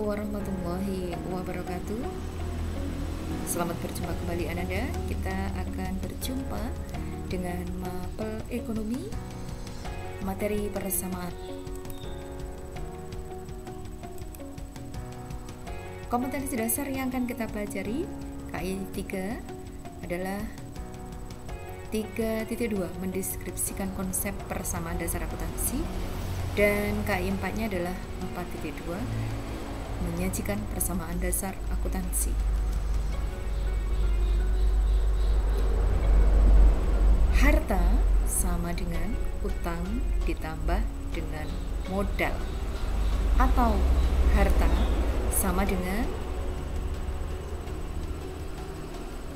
warahmatullahi wabarakatuh. Selamat berjumpa kembali Ananda. Kita akan berjumpa dengan mapel ekonomi materi persamaan. Kompetensi dasar yang akan kita pelajari KI 3 adalah 3.2 mendeskripsikan konsep persamaan dasar akuntansi, dan KI 4-nya adalah 4.2 menyajikan persamaan dasar akuntansi. Harta sama dengan utang ditambah dengan modal, atau harta sama dengan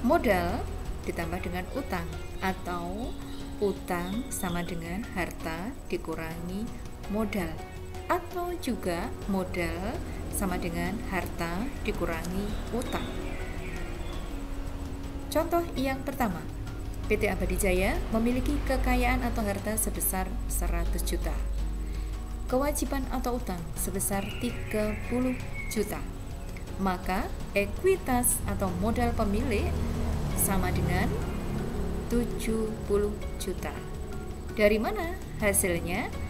modal ditambah dengan utang, atau utang sama dengan harta dikurangi modal, atau juga modal sama dengan harta dikurangi utang. Contoh yang pertama, PT Abadi Jaya memiliki kekayaan atau harta sebesar 100 juta, kewajiban atau utang sebesar 30 juta. Maka ekuitas atau modal pemilik sama dengan 70 juta. Dari mana hasilnya?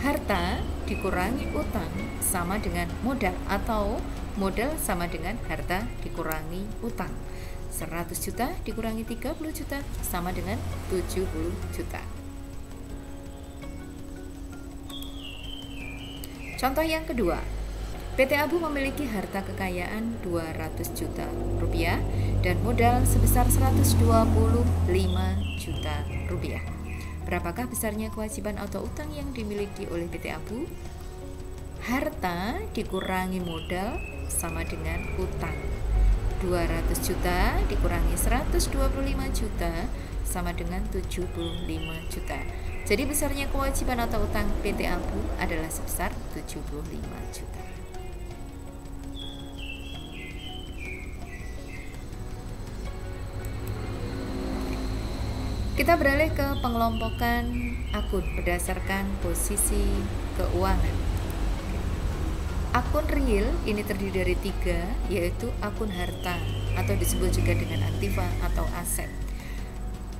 Harta dikurangi utang sama dengan modal, atau modal sama dengan harta dikurangi utang. 100 juta dikurangi 30 juta sama dengan 70 juta. Contoh yang kedua, PT Abu memiliki harta kekayaan 200 juta rupiah dan modal sebesar 125 juta rupiah. Berapakah besarnya kewajiban atau utang yang dimiliki oleh PT Abu? Harta dikurangi modal sama dengan utang. 200 juta dikurangi 125 juta sama dengan 75 juta. Jadi besarnya kewajiban atau utang PT Abu adalah sebesar 75 juta. Kita beralih ke pengelompokan akun berdasarkan posisi keuangan. Akun real ini terdiri dari 3, yaitu akun harta atau disebut juga dengan aktiva atau aset.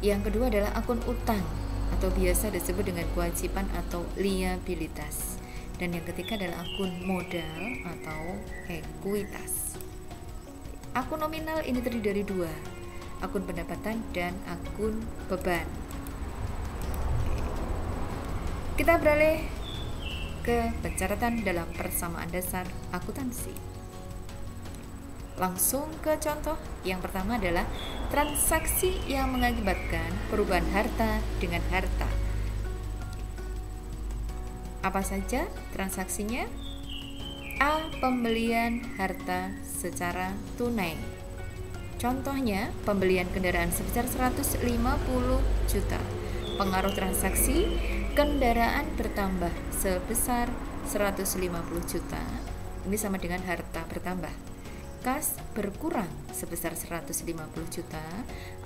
Yang kedua adalah akun utang atau biasa disebut dengan kewajiban atau liabilitas. Dan yang ketiga adalah akun modal atau ekuitas. Akun nominal ini terdiri dari 2, akun pendapatan dan akun beban. Kita beralih ke pencatatan dalam persamaan dasar akuntansi. Langsung ke contoh. Yang pertama adalah transaksi yang mengakibatkan perubahan harta dengan harta. Apa saja transaksinya? A. Pembelian harta secara tunai. Contohnya, pembelian kendaraan sebesar 150 juta. Pengaruh transaksi, kendaraan bertambah sebesar 150 juta. Ini sama dengan harta bertambah. Kas berkurang sebesar 150 juta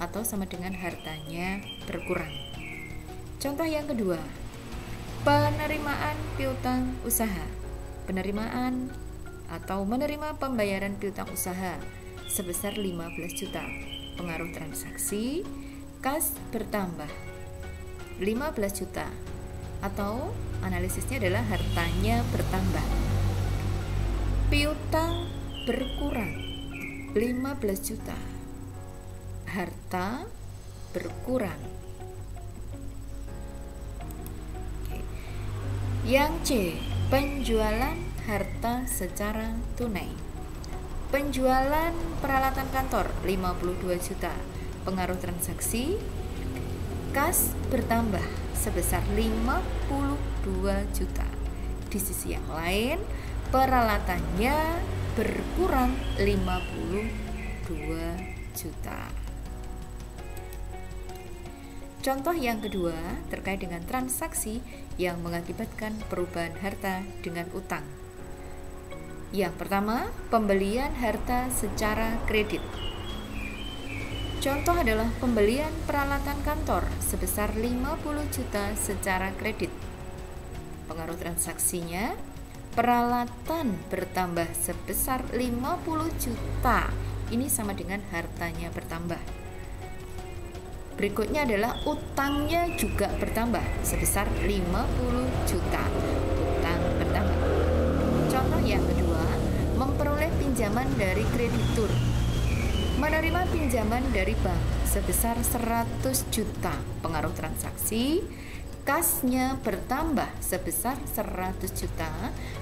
atau sama dengan hartanya berkurang. Contoh yang kedua, penerimaan piutang usaha. Penerimaan atau menerima pembayaran piutang usaha sebesar 15 juta. Pengaruh transaksi, kas bertambah 15 juta, atau analisisnya adalah hartanya bertambah. Piutang berkurang 15 juta, harta berkurang. Yang C, penjualan harta secara tunai. Penjualan peralatan kantor 52 juta. Pengaruh transaksi, kas bertambah sebesar 52 juta. Di sisi yang lain, peralatannya berkurang 52 juta. Contoh yang kedua terkait dengan transaksi yang mengakibatkan perubahan harta dengan utang. Yang pertama, pembelian harta secara kredit. Contoh adalah pembelian peralatan kantor sebesar 50 juta secara kredit. Pengaruh transaksinya, Peralatan bertambah sebesar 50 juta. Ini sama dengan hartanya bertambah. Berikutnya adalah utangnya juga bertambah sebesar 50 juta. Utang bertambah. Contoh yang kedua, memperoleh pinjaman dari kreditur. Menerima pinjaman dari bank sebesar 100 juta. Pengaruh transaksi, kasnya bertambah sebesar 100 juta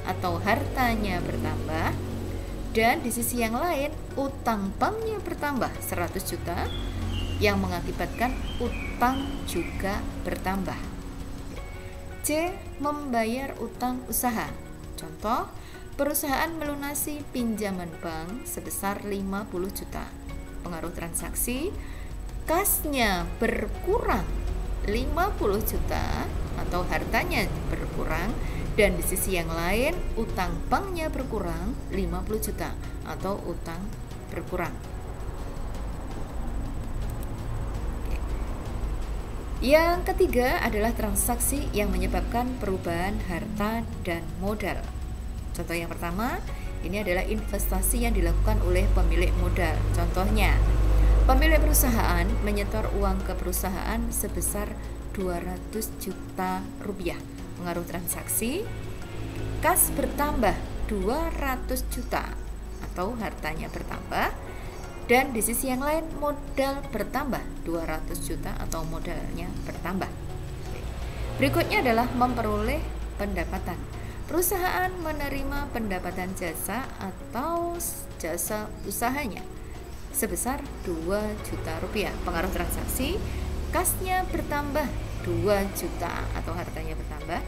atau hartanya bertambah. Dan di sisi yang lain, utang banknya bertambah 100 juta yang mengakibatkan utang juga bertambah. C. Membayar utang usaha. Contoh, perusahaan melunasi pinjaman bank sebesar 50 juta. Pengaruh transaksi, kasnya berkurang 50 juta atau hartanya berkurang, dan di sisi yang lain utang banknya berkurang 50 juta atau utang berkurang. Yang ketiga adalah transaksi yang menyebabkan perubahan harta dan modal. Contoh yang pertama, ini adalah investasi yang dilakukan oleh pemilik modal. Contohnya, pemilik perusahaan menyetor uang ke perusahaan sebesar 200 juta rupiah. Pengaruh transaksi, kas bertambah 200 juta atau hartanya bertambah, dan di sisi yang lain modal bertambah 200 juta atau modalnya bertambah. Berikutnya adalah memperoleh pendapatan. Perusahaan menerima pendapatan jasa atau jasa usahanya sebesar 2 juta rupiah. Pengaruh transaksi, kasnya bertambah 2 juta atau hartanya bertambah.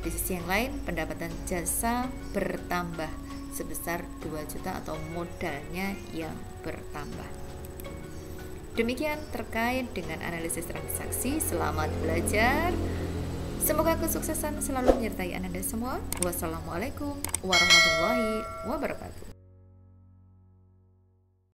Di sisi yang lain pendapatan jasa bertambah sebesar 2 juta atau modalnya yang bertambah. Demikian terkait dengan analisis transaksi. Selamat belajar. Semoga kesuksesan selalu menyertai Anda semua. Wassalamualaikum warahmatullahi wabarakatuh.